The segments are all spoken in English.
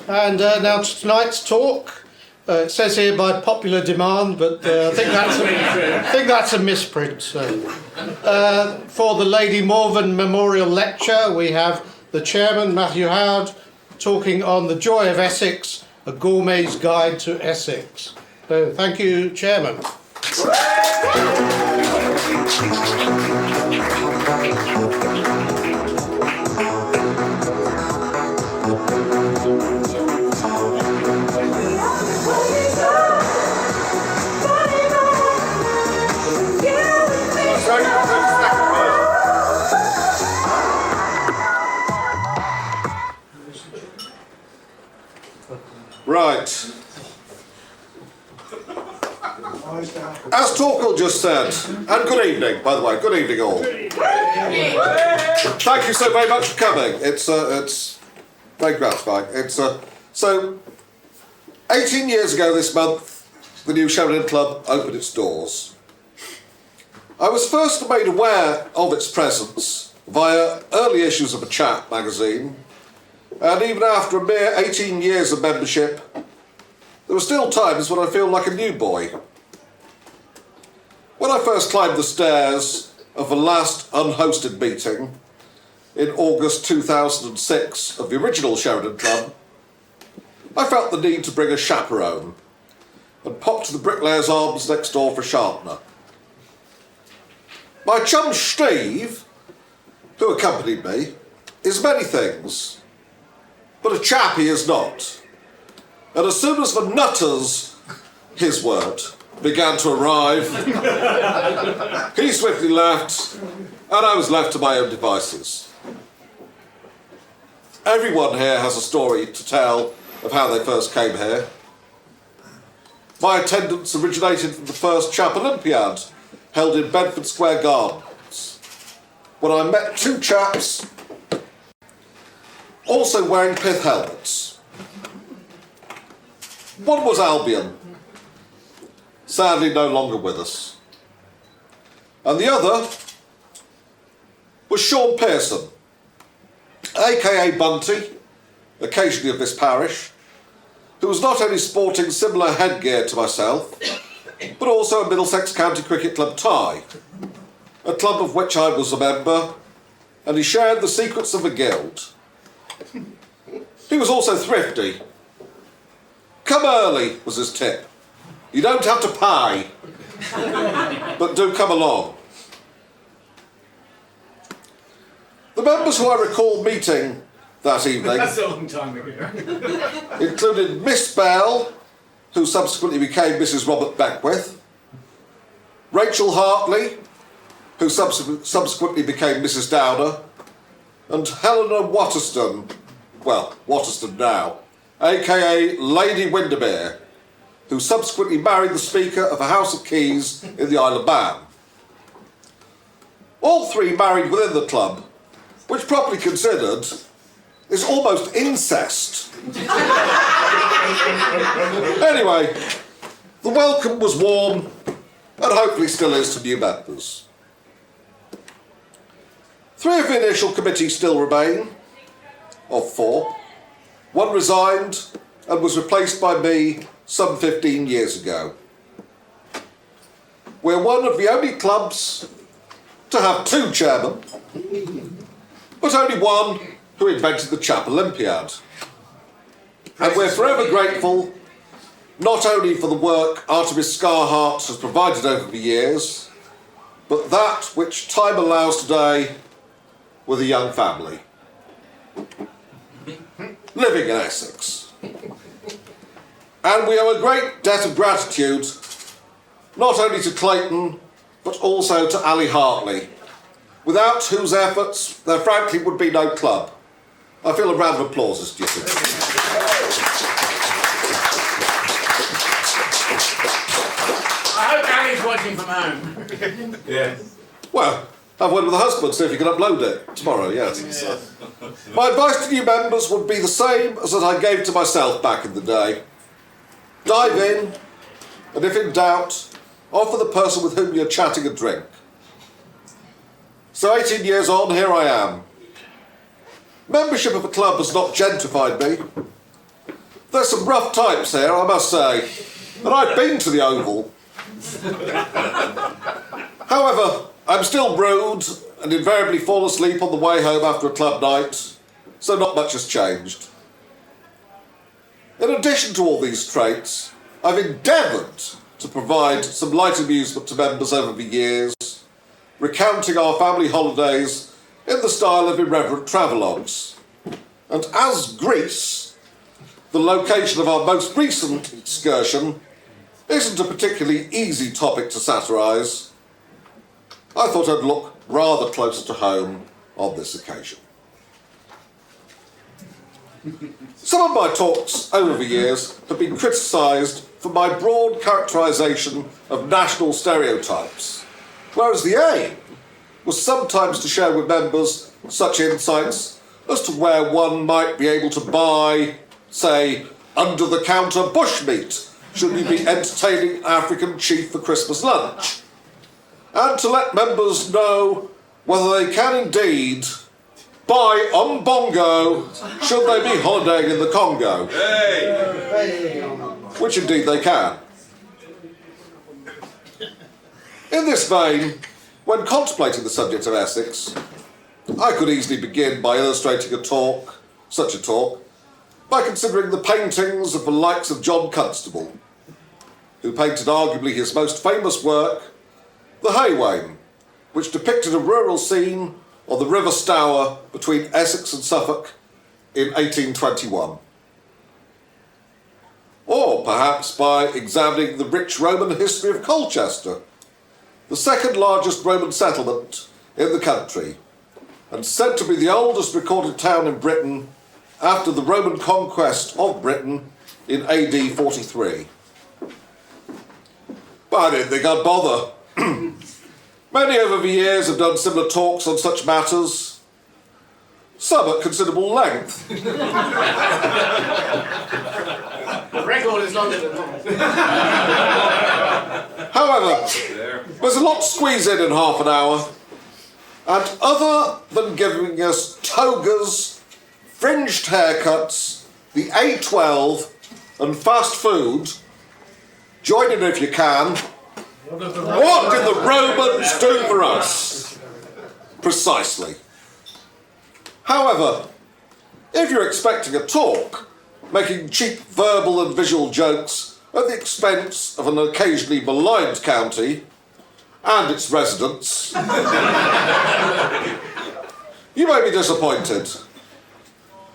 And now tonight's talk, it says here by popular demand, but I think that's a misprint. So, for the Lady Malvern Memorial Lecture, we have the chairman, Matthew Howard, talking on the Joy of Essex, a gourmet's guide to Essex. So, thank you, chairman. Right. As Torquil just said, and good evening, by the way, good evening all. Thank you so very much for coming. It's very gratifying. So 18 years ago this month, the new Sheridan Club opened its doors. I was first made aware of its presence via early issues of a Chat magazine, and even after a mere 18 years of membership, there were still times when I feel like a new boy. When I first climbed the stairs of the last unhosted meeting in August 2006 of the original Sheridan Club, I felt the need to bring a chaperone and popped to the Bricklayer's Arms next door for a sharpener. My chum Steve, who accompanied me, is many things, but a chap he is not. And as soon as the nutters, his word, began to arrive, he swiftly left, and I was left to my own devices. Everyone here has a story to tell of how they first came here. My attendance originated from the first Chap Olympiad, held in Bedford Square Gardens, when I met two chaps also wearing pith helmets. One was Albion, sadly no longer with us, and the other was Sean Pearson, aka Bunty, occasionally of this parish, who was not only sporting similar headgear to myself, but also a Middlesex County Cricket Club tie, a club of which I was a member, and he shared the secrets of the guild. He was also thrifty. Come early was his tip. You don't have to pay, but do come along. The members who I recall meeting that evening That's a long time ago. included Miss Bell, who subsequently became Mrs. Robert Beckwith, Rachel Hartley, who subsequently became Mrs. Downer, and Helena Watterston, well, Watterston now, aka Lady Windermere, who subsequently married the Speaker of a House of Keys in the Isle of Man. All three married within the club, which properly considered is almost incest. Anyway, the welcome was warm, and hopefully still is to new members. Three of the initial committee still remain, of four. One resigned and was replaced by me some 15 years ago. We're one of the only clubs to have two chairmen, but only one who invented the Chap Olympiad. And we're forever grateful, not only for the work Artemis Scarhart has provided over the years, but that which time allows today with a young family, living in Essex. And we owe a great debt of gratitude, not only to Clayton, but also to Ali Hartley, without whose efforts there frankly would be no club. I feel a round of applause is due. I hope Ali's watching from home. Yes. Well, have word with the husband, see if you can upload it tomorrow, yes. My advice to new members would be the same as that I gave to myself back in the day. Dive in, and if in doubt, offer the person with whom you're chatting a drink. So 18 years on, here I am. Membership of a club has not gentrified me, There's some rough types here, I must say, and I've been to the Oval. However, I'm still rude and invariably fall asleep on the way home after a club night, so not much has changed. In addition to all these traits, I've endeavoured to provide some light amusement to members over the years, recounting our family holidays in the style of irreverent travelogues. And as Greece, the location of our most recent excursion, isn't a particularly easy topic to satirise, I thought I'd look rather closer to home on this occasion. Some of my talks over the years have been criticised for my broad characterisation of national stereotypes, whereas the aim was sometimes to share with members such insights as to where one might be able to buy, say, under-the-counter bushmeat should we be entertaining an African chief for Christmas lunch, and to let members know whether they can indeed buy umbongo should they be holidaying in the Congo. Hey. Which indeed they can. In this vein, when contemplating the subject of Essex, I could easily begin by illustrating such a talk, by considering the paintings of the likes of John Constable, who painted arguably his most famous work, The Haywain, which depicted a rural scene on the River Stour between Essex and Suffolk in 1821. Or perhaps by examining the rich Roman history of Colchester, the second largest Roman settlement in the country, and said to be the oldest recorded town in Britain after the Roman conquest of Britain in AD 43. But I didn't think I'd bother. Many over the years have done similar talks on such matters, some at considerable length. The record is longer than that. However, there's a lot to squeeze in half an hour, and other than giving us togas, fringed haircuts, the A12 and fast food, join in if you can. What did the Romans do for us? Precisely. However, if you're expecting a talk, making cheap verbal and visual jokes at the expense of an occasionally maligned county and its residents, you may be disappointed.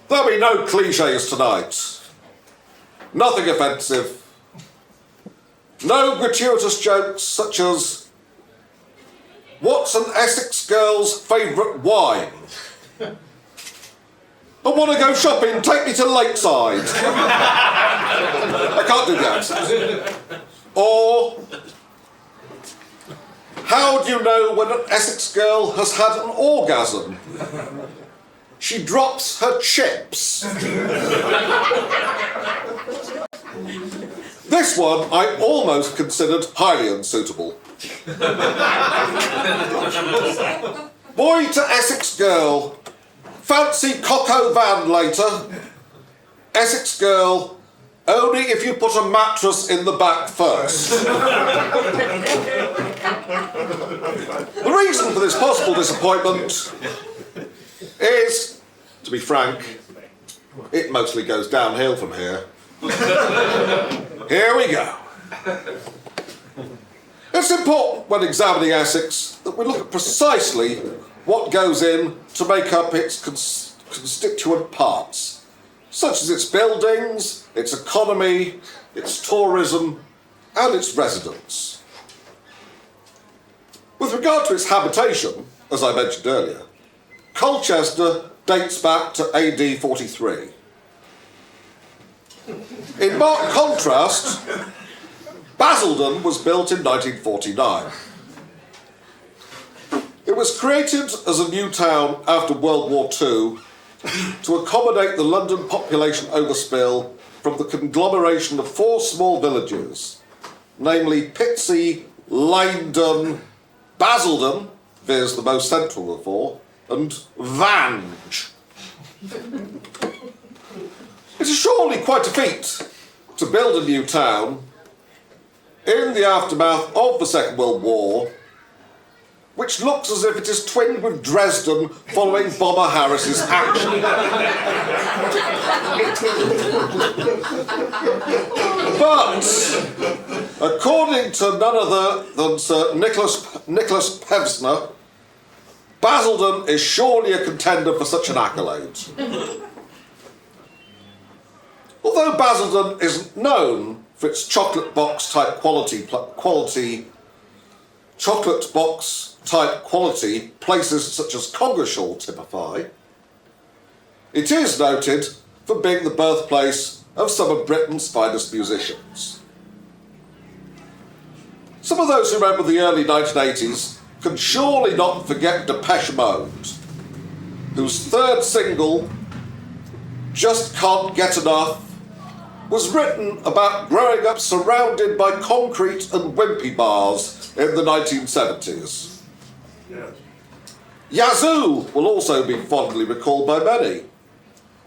There'll be no cliches tonight. Nothing offensive. No gratuitous jokes such as, what's an Essex girl's favourite wine? I want to go shopping, take me to Lakeside. I can't do the accent. Or, how do you know when an Essex girl has had an orgasm? She drops her chips. This one I almost considered highly unsuitable. Boy to Essex girl, fancy Coco Van later. Essex girl, only if you put a mattress in the back first. The reason for this possible disappointment is, to be frank, it mostly goes downhill from here. Here we go. It's important when examining Essex that we look at precisely what goes in to make up its constituent parts, such as its buildings, its economy, its tourism, and its residents. With regard to its habitation, as I mentioned earlier, Colchester dates back to AD 43. In marked contrast, Basildon was built in 1949. It was created as a new town after World War II to accommodate the London population overspill from the conglomeration of four small villages, namely Pitsea, Lyndon, Basildon, viz the most central of the four, and Vange. It is surely quite a feat to build a new town in the aftermath of the Second World War, which looks as if it is twinned with Dresden following Bomber Harris's action. But, according to none other than Sir Nicholas Pevsner, Basildon is surely a contender for such an accolade. Although Basildon isn't known for its chocolate box type quality places such as Coggeshall typify, it is noted for being the birthplace of some of Britain's finest musicians. Some of those who remember the early 1980s can surely not forget Depeche Mode, whose third single, Just Can't Get Enough, was written about growing up surrounded by concrete and wimpy bars in the 1970s. Yazoo will also be fondly recalled by many,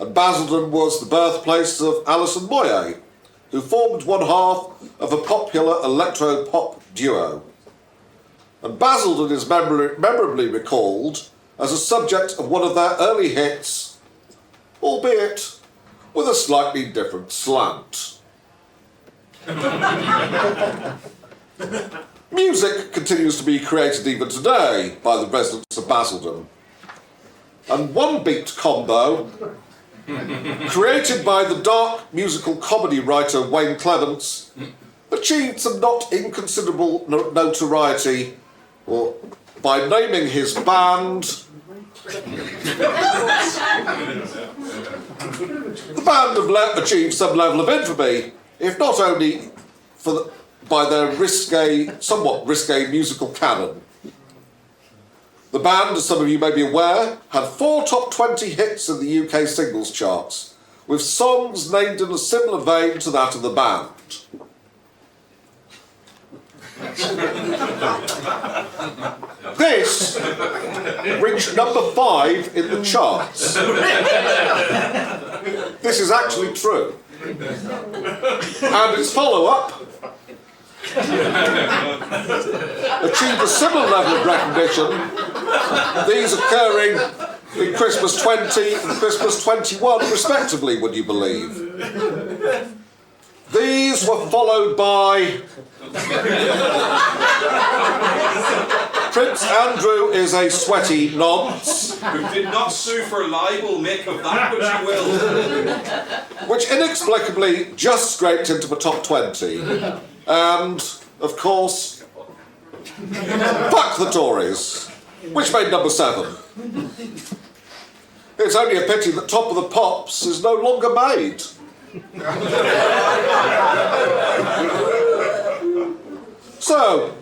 and Basildon was the birthplace of Alison Moyet, who formed one half of a popular electro-pop duo. And Basildon is memorably recalled as a subject of one of their early hits, albeit with a slightly different slant. Music continues to be created even today by the residents of Basildon. And one beat combo, created by the dark musical comedy writer Wayne Clements, achieved some not inconsiderable notoriety by naming his band. The band have achieved some level of infamy, if not only by their somewhat risque musical canon. The band, as some of you may be aware, had 4 top 20 hits in the UK singles charts, with songs named in a similar vein to that of the band. This reached number 5 in the charts. This is actually true. And its follow-up achieved a similar level of recognition, these occurring in Christmas 20 and Christmas 21 respectively, would you believe? These were followed by Prince Andrew is a sweaty nonce. Who did not sue for libel, make of that which you will. Which inexplicably just scraped into the top 20. And, of course, Fuck the Tories, which made number 7. It's only a pity that Top of the Pops is no longer made. So,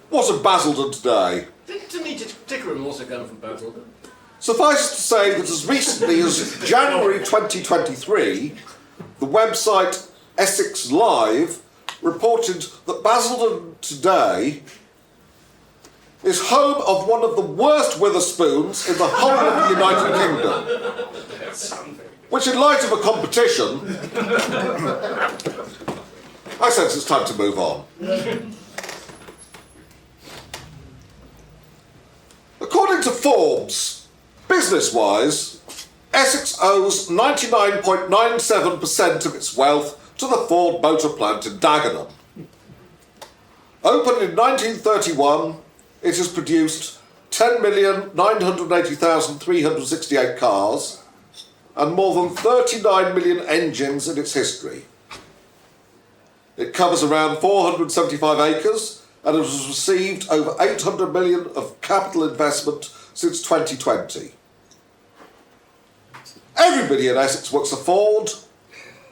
what of Basildon today? Didn't Tickerham also come from Basildon? Suffice to say that as recently as January 2023, the website Essex Live reported that Basildon today is home of one of the worst Witherspoons in the whole of the United Kingdom. Which, in light of a competition, I sense it's time to move on. According to Forbes, business-wise, Essex owes 99.97% of its wealth to the Ford motor plant in Dagenham. Opened in 1931, it has produced 10,980,368 cars and more than 39 million engines in its history. It covers around 475 acres and has received over 800 million of capital investment since 2020. Everybody in Essex works for Ford,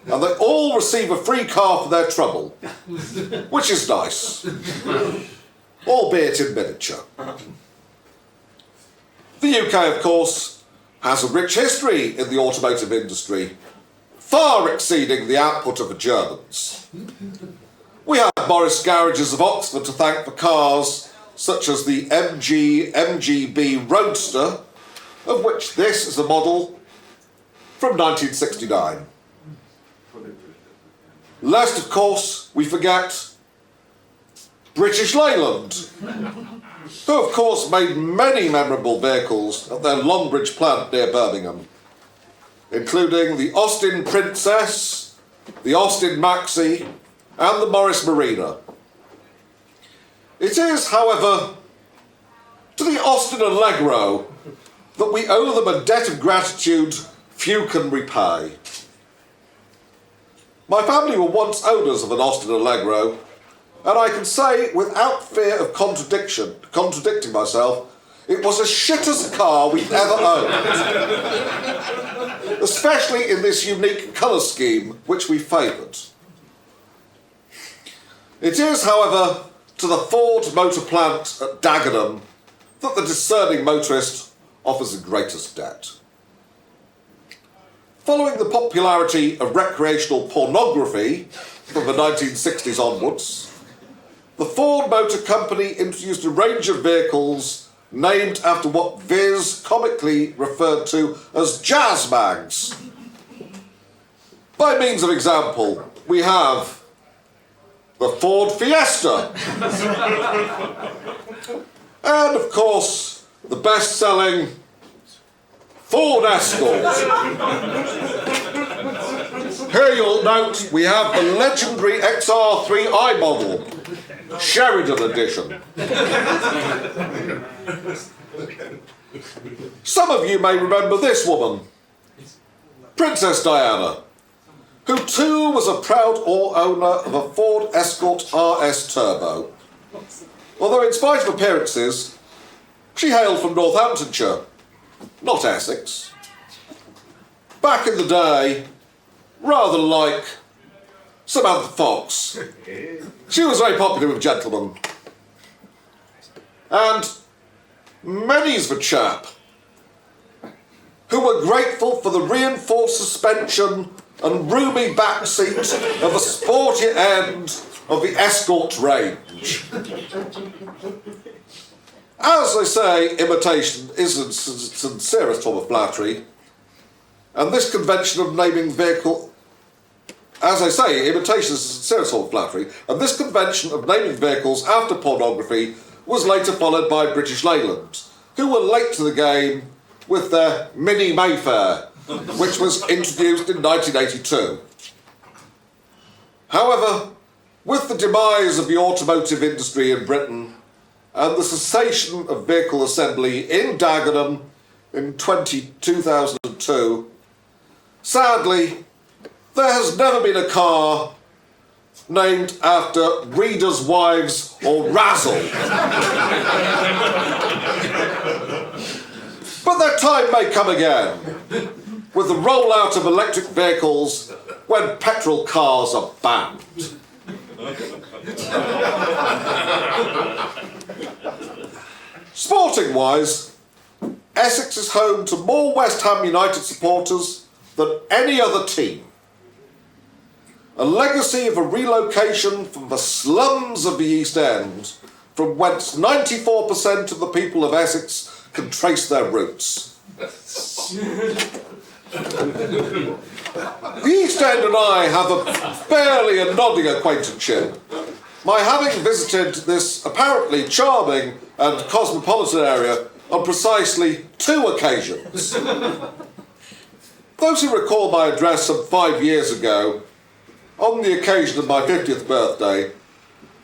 and they all receive a free car for their trouble, which is nice, albeit in miniature. The UK, of course, has a rich history in the automotive industry, far exceeding the output of the Germans. We have Morris Garages of Oxford to thank for cars such as the MGB Roadster, of which this is a model from 1969. Lest, of course, we forget British Leyland, who, of course, made many memorable vehicles at their Longbridge plant near Birmingham, including the Austin Princess, the Austin Maxi, and the Morris Marina. It is, however, to the Austin Allegro that we owe them a debt of gratitude few can repay. My family were once owners of an Austin Allegro, and I can say, without fear of contradicting myself, it was as shit as a car we've ever owned. Especially in this unique colour scheme which we favoured. It is, however, to the Ford motor plant at Dagenham that the discerning motorist offers the greatest debt. Following the popularity of recreational pornography from the 1960s onwards, the Ford Motor Company introduced a range of vehicles named after what Viz comically referred to as jazz mags. By means of example, we have the Ford Fiesta, and of course, the best-selling Ford Escort. Here you'll note we have the legendary XR3i model, Sheridan edition. Some of you may remember this woman, Princess Diana, who too was a proud owner of a Ford Escort RS Turbo. Although in spite of appearances, she hailed from Northamptonshire, not Essex. Back in the day, rather like Samantha Fox, she was very popular with gentlemen. And many's the chap who were grateful for the reinforced suspension and roomy back seat of the sporty end of the Escort range. As I say, imitation is the sincerest form of flattery, and this convention of naming vehicle, as I say, imitation is the sincerest form of flattery, and this convention of naming vehicles after pornography was later followed by British Leyland, who were late to the game with their Mini Mayfair, which was introduced in 1982. However, with the demise of the automotive industry in Britain and the cessation of vehicle assembly in Dagenham in 2002, sadly, there has never been a car named after readers' wives or Razzle. But that time may come again, with the rollout of electric vehicles when petrol cars are banned. Sporting-wise, Essex is home to more West Ham United supporters than any other team. A legacy of a relocation from the slums of the East End, from whence 94% of the people of Essex can trace their roots. The East End and I have a barely a nodding acquaintanceship, my having visited this apparently charming and cosmopolitan area on precisely 2 occasions. Those who recall my address some 5 years ago, on the occasion of my 50th birthday,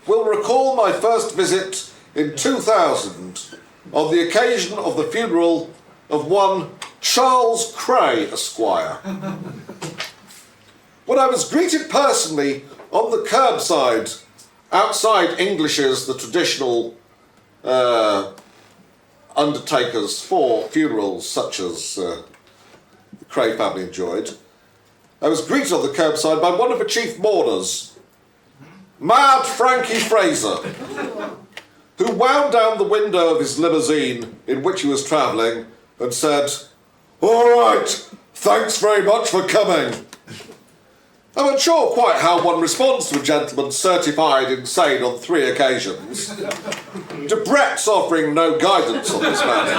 will recall my first visit in 2000 on the occasion of the funeral of one Charles Cray, Esquire. When I was greeted personally on the curbside outside English's, the traditional undertakers for funerals such as the Cray family enjoyed, I was greeted on the curbside by one of the chief mourners, Mad Frankie Fraser, who wound down the window of his limousine in which he was travelling and said, "All right, thanks very much for coming." I'm unsure quite how one responds to a gentleman certified insane on 3 occasions. Debrett's offering no guidance on this matter.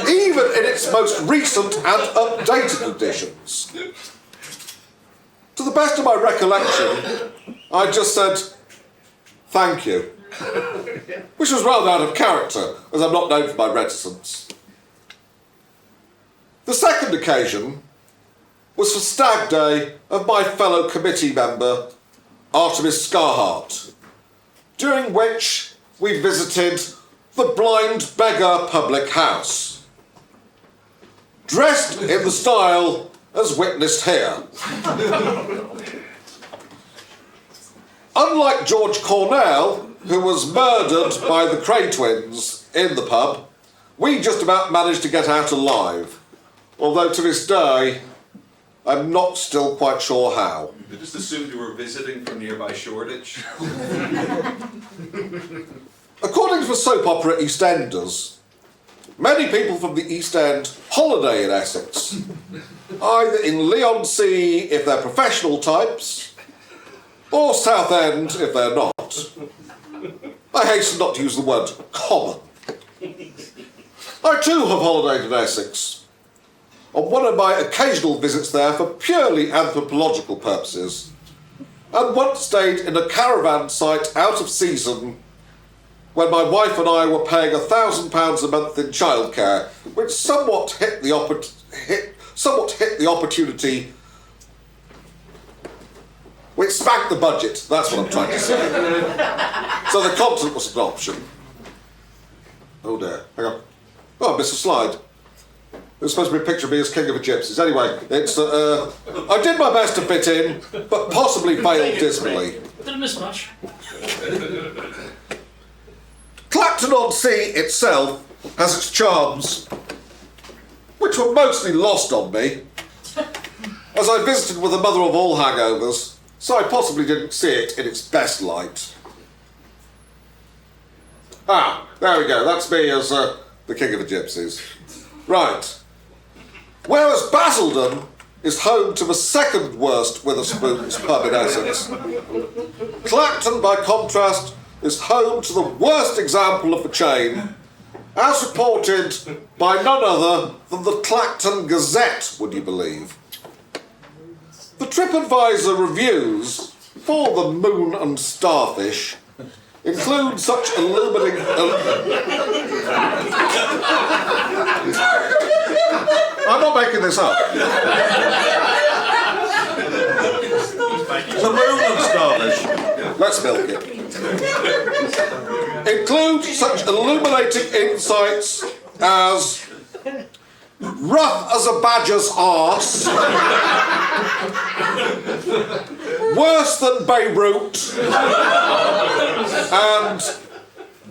Even in its most recent and updated editions. To the best of my recollection, I just said, thank you, which was rather out of character, as I'm not known for my reticence. The second occasion was for stag day of my fellow committee member, Artemis Scarhart, during which we visited the Blind Beggar Public House, dressed in the style as witnessed here. Unlike George Cornell, who was murdered by the Cray twins in the pub, we just about managed to get out alive, although to this day, I'm not still quite sure how. I just assumed you were visiting from nearby Shoreditch. According to the soap opera EastEnders, many people from the East End holiday in Essex, either in Leigh-on-Sea if they're professional types, or Southend if they're not. I hasten not to use the word common. I too have holidayed in Essex, on one of my occasional visits there for purely anthropological purposes, and once stayed in a caravan site out of season when my wife and I were paying £1,000 a month in childcare, which somewhat hit the opportunity, which spanked the budget, that's what I'm trying to say. So the continent was an option. Oh dear, hang on. Oh, I missed a slide. There's supposed to be a picture of me as King of the Gypsies. Anyway, it's I did my best to fit in, but possibly failed dismally. Didn't miss much. Clacton-on-Sea itself has its charms, which were mostly lost on me, as I visited with the mother of all hangovers, so I possibly didn't see it in its best light. Ah, there we go, that's me as the King of the Gypsies. Right. Whereas Basildon is home to the second worst Witherspoon's pub in Essex, Clacton, by contrast, is home to the worst example of the chain, as reported by none other than the Clacton Gazette, would you believe. The TripAdvisor reviews for the Moon and Starfish include such illuminating... I'm not making this up. The Moon and Starfish. Let's milk it. Include such illuminating insights as rough as a badger's arse, worse than Beirut, and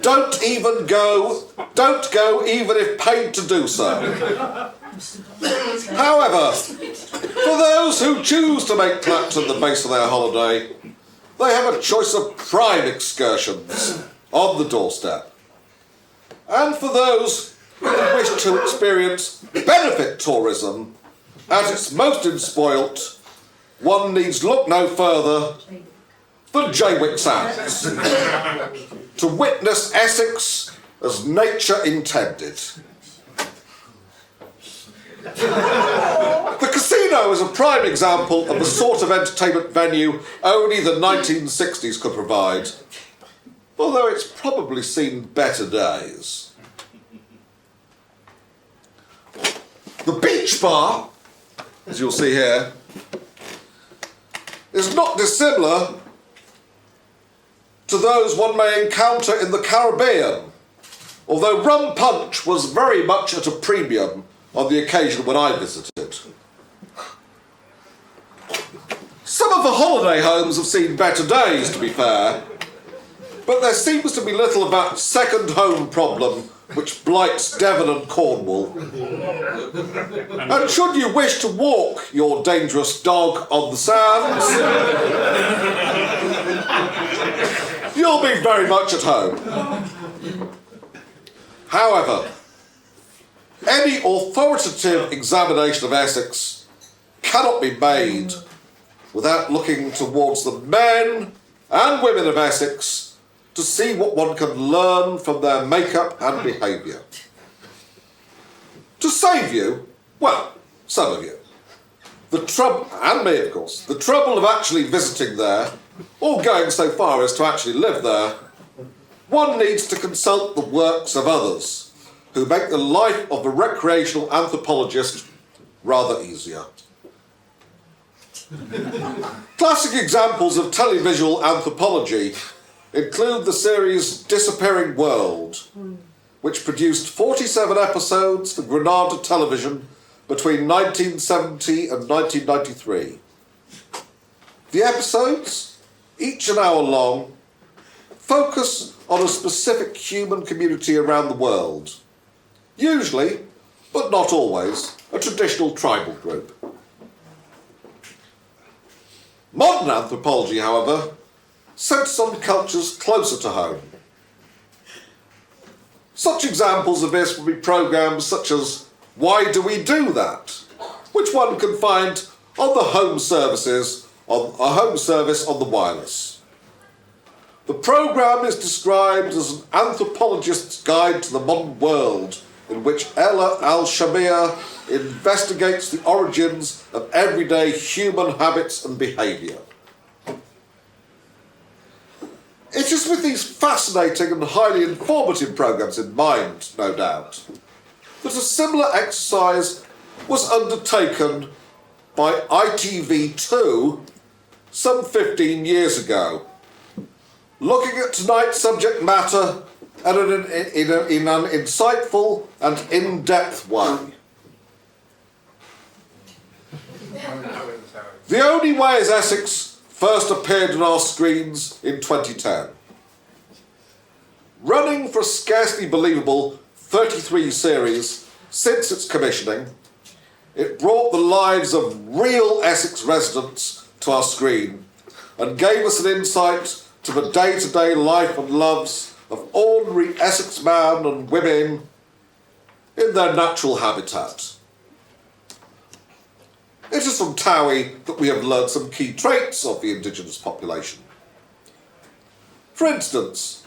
don't go even if paid to do so. However, for those who choose to make Clacton the base of their holiday, they have a choice of prime excursions on the doorstep. And for those who wish to experience benefit tourism at its most inspoilt, one needs look no further than Jaywick Sands to witness Essex as nature intended. The casino is a prime example of the sort of entertainment venue only the 1960s could provide, although it's probably seen better days. The beach bar, as you'll see here, is not dissimilar to those one may encounter in the Caribbean, although rum punch was very much at a premium on the occasion when I visited. Some of the holiday homes have seen better days, to be fair, but there seems to be little of that second home problem which blights Devon and Cornwall. And should you wish to walk your dangerous dog on the sands, you'll be very much at home. However, any authoritative examination of Essex cannot be made without looking towards the men and women of Essex to see what one can learn from their makeup and behaviour. To save you, well, some of you, and me of course, the trouble of actually visiting there, or going so far as to actually live there, one needs to consult the works of others, who make the life of a recreational anthropologist rather easier. Classic examples of televisual anthropology include the series Disappearing World, which produced 47 episodes for Granada Television between 1970 and 1993. The episodes, each an hour long, focus on a specific human community around the world, usually, but not always, a traditional tribal group. Modern anthropology, however, centres on cultures closer to home. Such examples of this would be programmes such as Why Do We Do That?, which one can find on the home service on the wireless. The programme is described as an anthropologist's guide to the modern world, in which Ella Al-Shamir investigates the origins of everyday human habits and behaviour. It is with these fascinating and highly informative programmes in mind, no doubt, that a similar exercise was undertaken by ITV2 some 15 years ago, looking at tonight's subject matter in an insightful and in-depth way. The Only Way is Essex first appeared on our screens in 2010. Running for a scarcely believable 33 series since its commissioning, it brought the lives of real Essex residents to our screen and gave us an insight to the day-to-day life and loves of ordinary Essex men and women in their natural habitat. It is from Towie that we have learned some key traits of the indigenous population. For instance,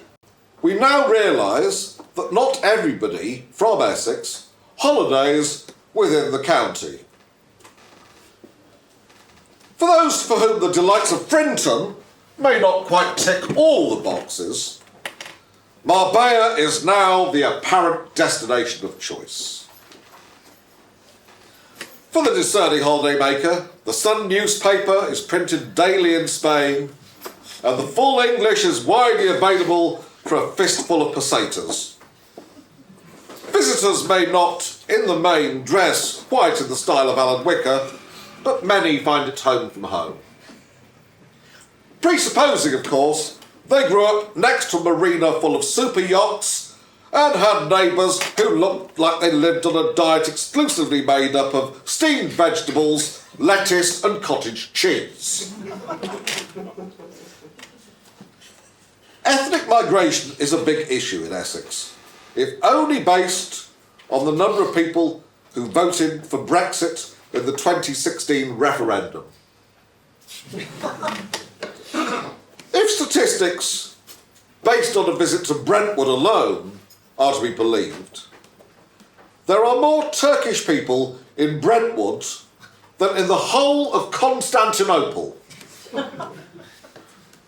we now realise that not everybody from Essex holidays within the county. For those for whom the delights of Frinton may not quite tick all the boxes, Marbella is now the apparent destination of choice. For the discerning holidaymaker, the Sun newspaper is printed daily in Spain, and the full English is widely available for a fistful of pesetas. Visitors may not, in the main, dress quite in the style of Alan Wicker, but many find it home from home. Presupposing, of course, they grew up next to a marina full of super yachts and had neighbours who looked like they lived on a diet exclusively made up of steamed vegetables, lettuce and cottage cheese. Ethnic migration is a big issue in Essex, if only based on the number of people who voted for Brexit in the 2016 referendum. If statistics based on a visit to Brentwood alone are to be believed, there are more Turkish people in Brentwood than in the whole of Constantinople.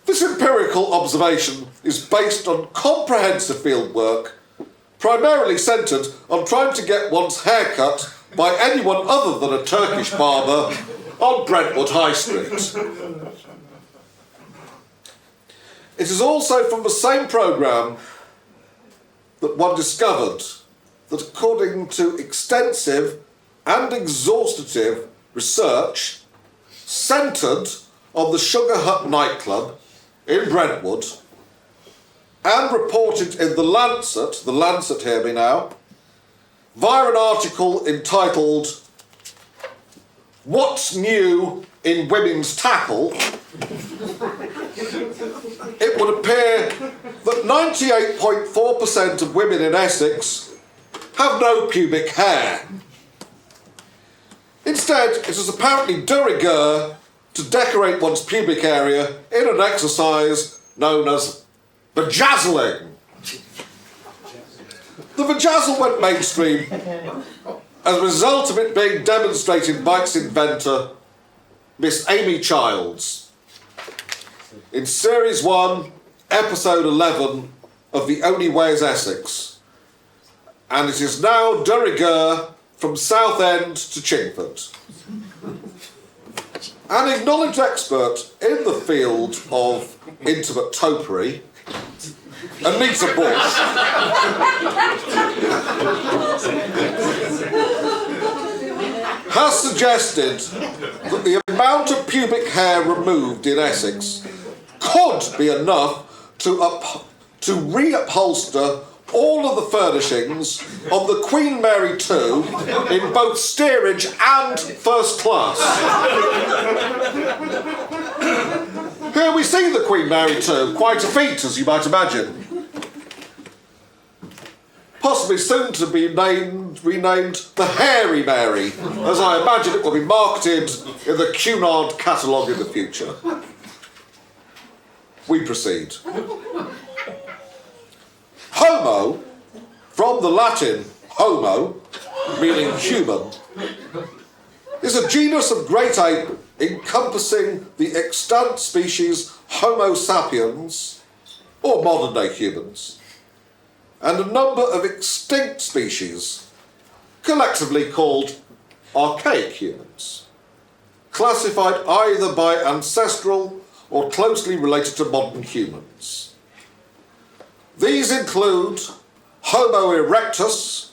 This empirical observation is based on comprehensive field work, primarily centred on trying to get one's hair cut by anyone other than a Turkish barber on Brentwood High Street. It is also from the same programme that one discovered that, according to extensive and exhaustive research centred on the Sugar Hut nightclub in Brentwood and reported in the Lancet, hear me now, via an article entitled "What's New in Women's Tackle," it would appear that 98.4% of women in Essex have no pubic hair. Instead, it is apparently de rigueur to decorate one's pubic area in an exercise known as vajazzling. The vajazzle went mainstream as a result of it being demonstrated by its inventor, Miss Amy Childs in Series 1, Episode 11 of The Only Way is Essex. And it is now de rigueur from Southend to Chingford. An acknowledged expert in the field of intimate topiary, Anita Bush, has suggested that the amount of pubic hair removed in Essex could be enough to reupholster all of the furnishings on the Queen Mary II in both steerage and first class. Here we see the Queen Mary II, quite a feat, as you might imagine. Possibly soon to be renamed the Hairy Mary, as I imagine it will be marketed in the Cunard catalogue in the future. We proceed. Homo, from the Latin homo, meaning human, is a genus of great ape encompassing the extant species Homo sapiens, or modern-day humans, and a number of extinct species, collectively called archaic humans, classified either by ancestral or closely related to modern humans. These include Homo erectus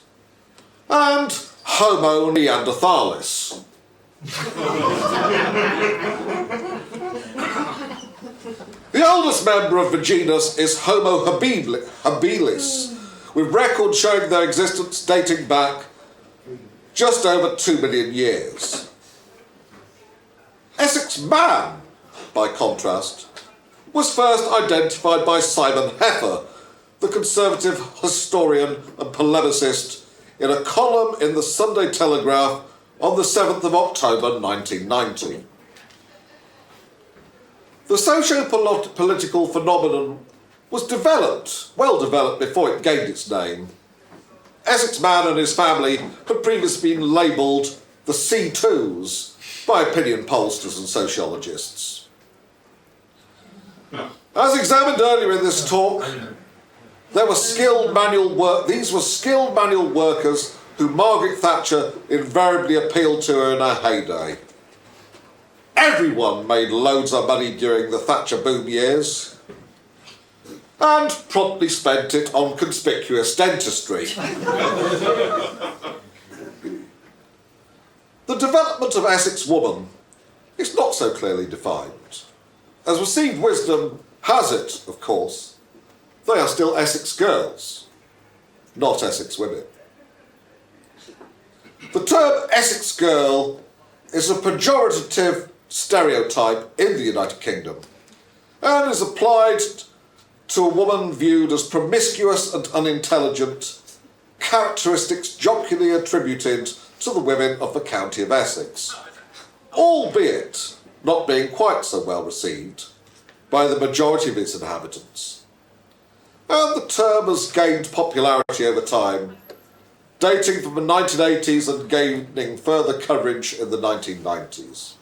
and Homo neanderthalis. The oldest member of the genus is Homo habilis, with records showing their existence dating back just over 2 million years. Essex man, by contrast, was first identified by Simon Heffer, the Conservative historian and polemicist, in a column in the Sunday Telegraph on the 7th of October 1990. The socio-political phenomenon was well developed before it gained its name. Essex man and his family had previously been labelled the C2s by opinion pollsters and sociologists. As examined earlier in this talk, these were skilled manual workers who Margaret Thatcher invariably appealed to in her heyday. Everyone made loads of money during the Thatcher boom years and promptly spent it on conspicuous dentistry. The development of Essex woman is not so clearly defined. As received wisdom has it, of course, they are still Essex girls, not Essex women. The term Essex girl is a pejorative stereotype in the United Kingdom and is applied to a woman viewed as promiscuous and unintelligent, characteristics jocularly attributed to the women of the county of Essex, albeit not being quite so well received by the majority of its inhabitants. And the term has gained popularity over time, dating from the 1980s and gaining further coverage in the 1990s.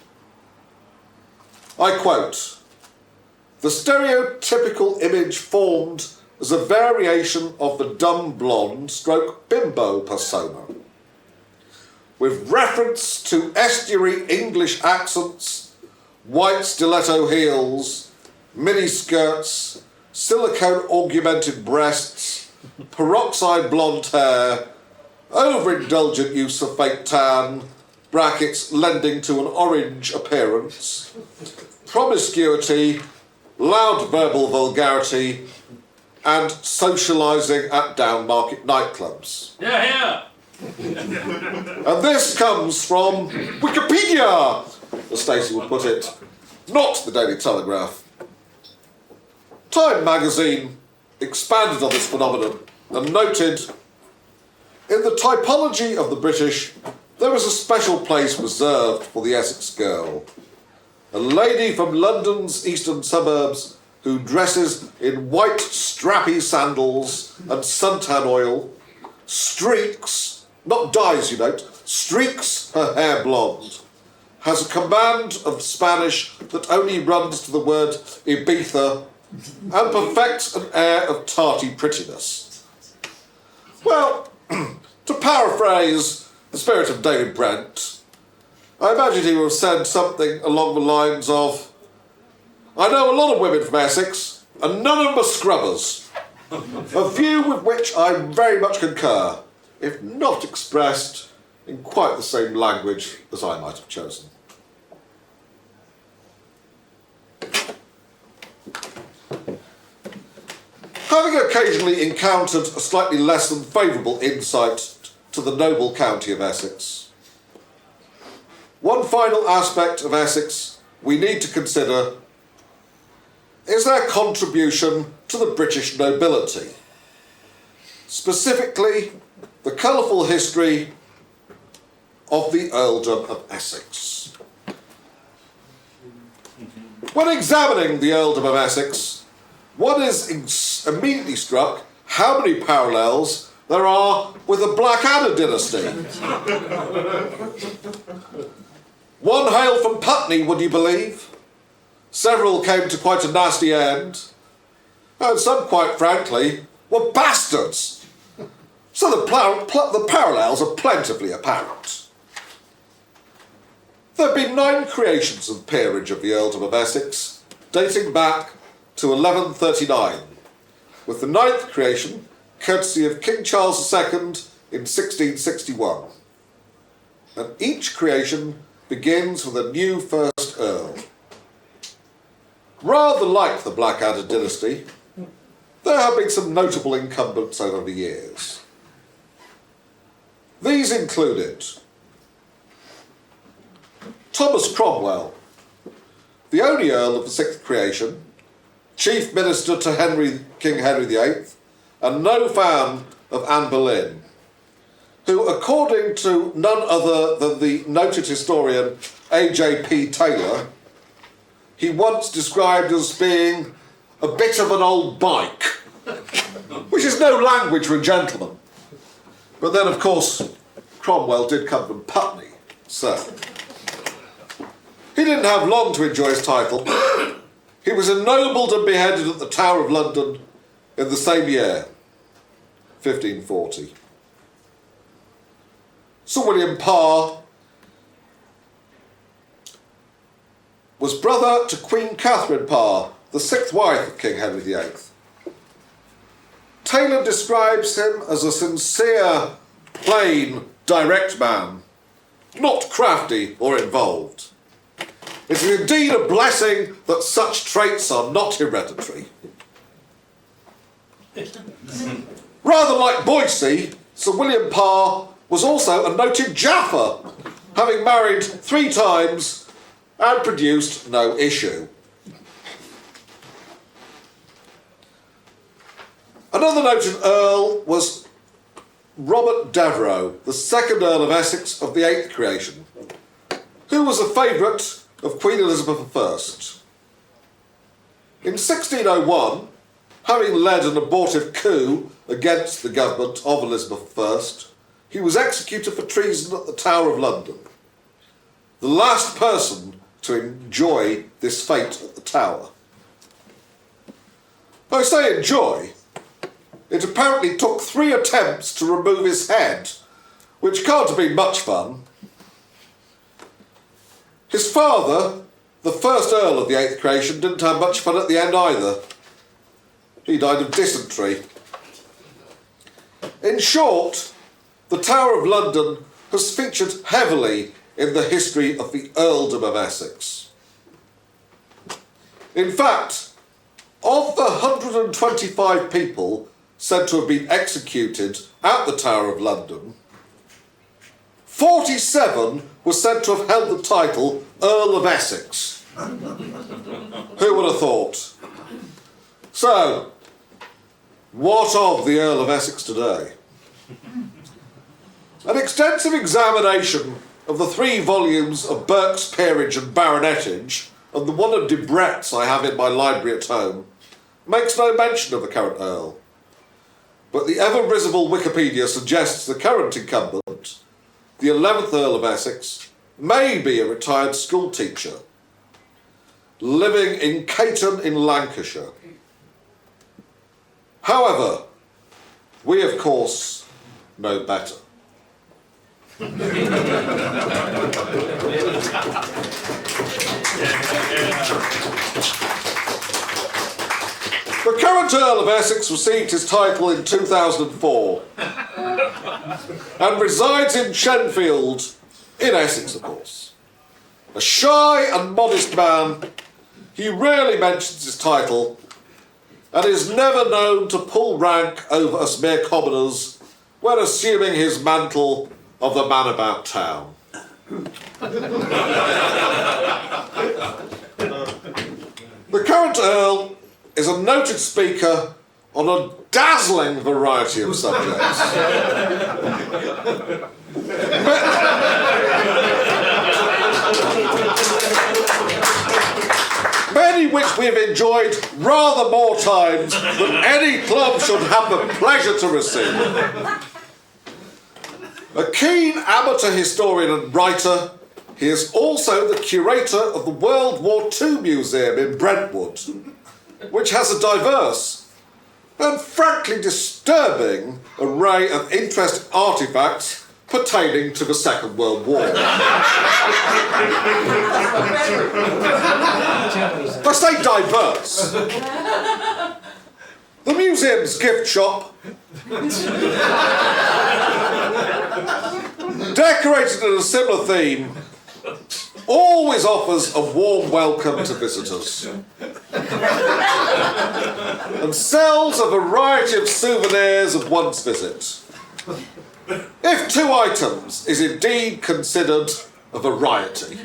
I quote, "The stereotypical image formed as a variation of the dumb blonde stroke bimbo persona, with reference to estuary English accents, white stiletto heels, mini skirts, silicone augmented breasts, peroxide blonde hair, overindulgent use of fake tan, brackets lending to an orange appearance, promiscuity, loud verbal vulgarity, and socialising at downmarket nightclubs." Yeah. And this comes from Wikipedia, as Stacey would put it, not the Daily Telegraph. Time magazine expanded on this phenomenon and noted, "In the typology of the British, there is a special place reserved for the Essex girl. A lady from London's eastern suburbs who dresses in white strappy sandals and suntan oil, streaks, not dyes you note, streaks her hair blonde, has a command of Spanish that only runs to the word Ibiza and perfects an air of tarty prettiness. Well, to paraphrase the spirit of David Brent, I imagine he would have said something along the lines of, I know a lot of women from Essex, and none of them are scrubbers. A view with which I very much concur, if not expressed in quite the same language as I might have chosen. Having occasionally encountered a slightly less than favourable insight to the noble county of Essex, one final aspect of Essex we need to consider is their contribution to the British nobility, specifically the colourful history of the Earldom of Essex. When examining the Earldom of Essex, one is immediately struck how many parallels there are with the Blackadder dynasty. One hailed from Putney, would you believe? Several came to quite a nasty end, and some, quite frankly, were bastards. So the parallels are plentifully apparent. There have been 9 creations of peerage of the Earldom of Essex, dating back to 1139, with the 9th creation courtesy of King Charles II in 1661. And each creation begins with a new first Earl. Rather like the Blackadder dynasty, there have been some notable incumbents over the years. These included Thomas Cromwell, the only Earl of the 6th creation, Chief Minister to King Henry VIII, and no fan of Anne Boleyn, who, according to none other than the noted historian A.J.P. Taylor, he once described as being a bit of an old bike, which is no language for a gentleman. But then, of course, Cromwell did come from Putney, so he didn't have long to enjoy his title. He was ennobled and beheaded at the Tower of London in the same year, 1540. Sir William Parr was brother to Queen Catherine Parr, the 6th wife of King Henry VIII. Taylor describes him as a sincere, plain, direct man, not crafty or involved. It is indeed a blessing that such traits are not hereditary. Rather like Boycey, Sir William Parr was also a noted jaffer, having married 3 times and produced no issue. Another noted Earl was Robert Devereux, the 2nd Earl of Essex of the 8th creation, who was a favourite of Queen Elizabeth I. In 1601, having led an abortive coup against the government of Elizabeth I, he was executed for treason at the Tower of London, the last person to enjoy this fate at the Tower. I say enjoy. It apparently took 3 attempts to remove his head, which can't have been much fun. His father, the 1st Earl of the 8th creation, didn't have much fun at the end either. He died of dysentery. In short, the Tower of London has featured heavily in the history of the Earldom of Essex. In fact, of the 125 people said to have been executed at the Tower of London, 47 were said to have held the title Earl of Essex. Who would have thought? So, what of the Earl of Essex today? An extensive examination of the 3 volumes of Burke's Peerage and Baronetage and the one of Debrett's I have in my library at home makes no mention of the current Earl. But the ever-risible Wikipedia suggests the current incumbent, the 11th Earl of Essex, maybe a retired school teacher, living in Caton in Lancashire. However, we of course know better. The current Earl of Essex received his title in 2004 and resides in Shenfield, in Essex of course. A shy and modest man, he rarely mentions his title and is never known to pull rank over us mere commoners when assuming his mantle of the man about town. The current Earl is a noted speaker on a dazzling variety of subjects. Many which we have enjoyed rather more times than any club should have the pleasure to receive. A keen amateur historian and writer, he is also the curator of the World War II Museum in Brentwood, which has a diverse and frankly disturbing array of interesting artefacts pertaining to the Second World War. I say diverse. The museum's gift shop, decorated in a similar theme, always offers a warm welcome to visitors and sells a variety of souvenirs of one's visit. If 2 items is indeed considered a variety.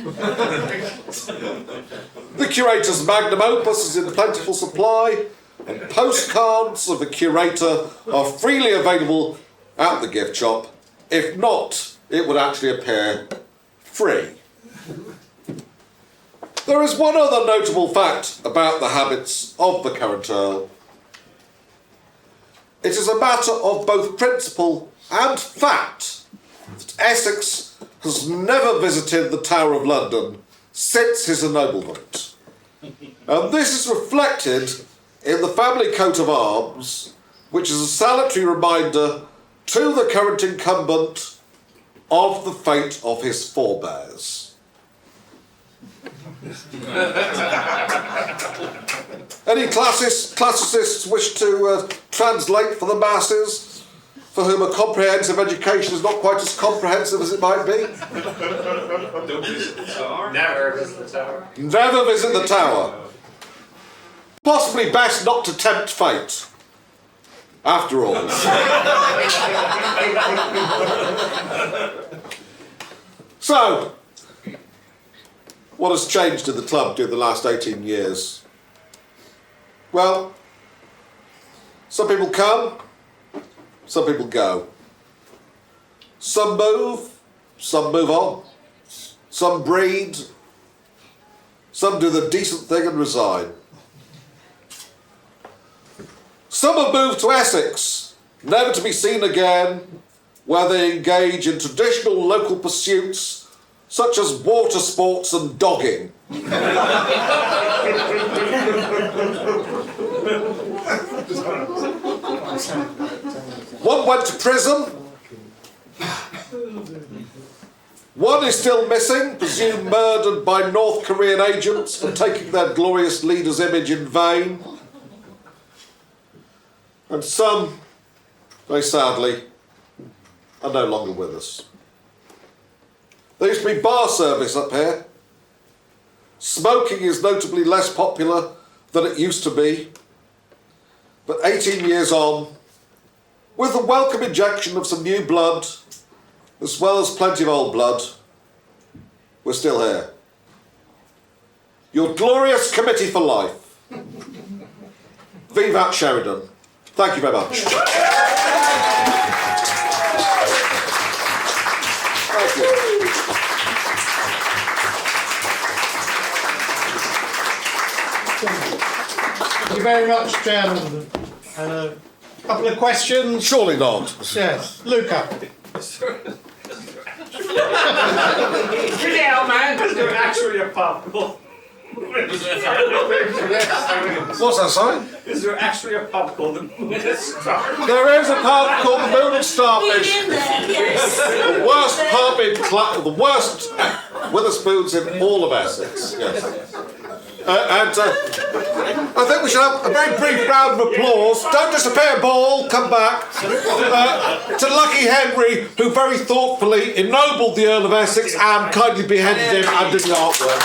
The curator's magnum opus is in plentiful supply, and postcards of the curator are freely available at the gift shop. If not, it would actually appear free. There is one other notable fact about the habits of the current Earl. It is a matter of both principle and fact that Essex has never visited the Tower of London since his ennoblement. And this is reflected in the family coat of arms, which is a salutary reminder to the current incumbent of the fate of his forebears. Any classicists wish to translate for the masses, for whom a comprehensive education is not quite as comprehensive as it might be? Don't visit the tower. Never visit the tower. Never visit the tower. Possibly best not to tempt fate. After all. So, what has changed in the club during the last 18 years? Well, some people come, some people go. Some move on. Some breed. Some do the decent thing and resign. Some have moved to Essex, never to be seen again, where they engage in traditional local pursuits such as water sports and dogging. One went to prison. One is still missing, presumed murdered by North Korean agents for taking their glorious leader's image in vain. And some, very sadly, are no longer with us. There used to be bar service up here. Smoking is notably less popular than it used to be. But 18 years on, with the welcome injection of some new blood, as well as plenty of old blood, we're still here. Your glorious committee for life. Vivat Sheridan. Thank you very much. Thank you. Thank you very much, Chairman. A couple of questions? Surely not. Yes, Luca. Get out, man! Is there actually a pub called... What's that, sorry? Is there actually a pub called the Moon and Star? There is a pub called the Moon and Starfish. Been in there, yes. The worst pub in the worst Witherspoons in all of Essex. Yes. I think we should have a very brief round of applause. Don't disappear, ball. Come back to Lucky Henry, who very thoughtfully ennobled the Earl of Essex and kindly beheaded him and did the artwork.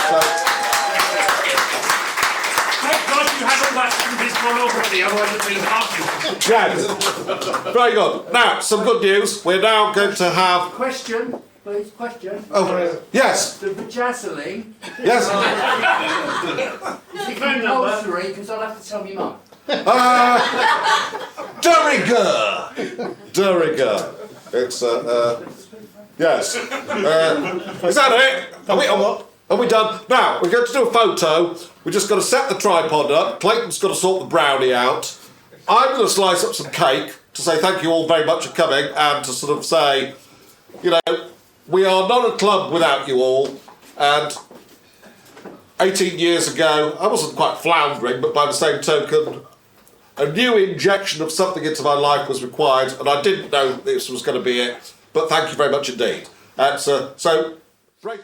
Thank God you had all that from this pornography, otherwise it'd been hard. Yes. Very good. Now, some good news. We're now going to have. Question, please, question. Oh, yes. The vajazzling, Yes. is it compulsory? Because I'll have to tell me mum. De rigueur. It's yes. Is that it? Are we done? Now we're going to do a photo. We're just going to set the tripod up. Clayton's going to sort the brownie out. I'm going to slice up some cake to say thank you all very much for coming and to sort of say, you know, we are not a club without you all. And 18 years ago, I wasn't quite floundering, but by the same token, a new injection of something into my life was required, and I didn't know this was going to be it. But thank you very much indeed. And so great.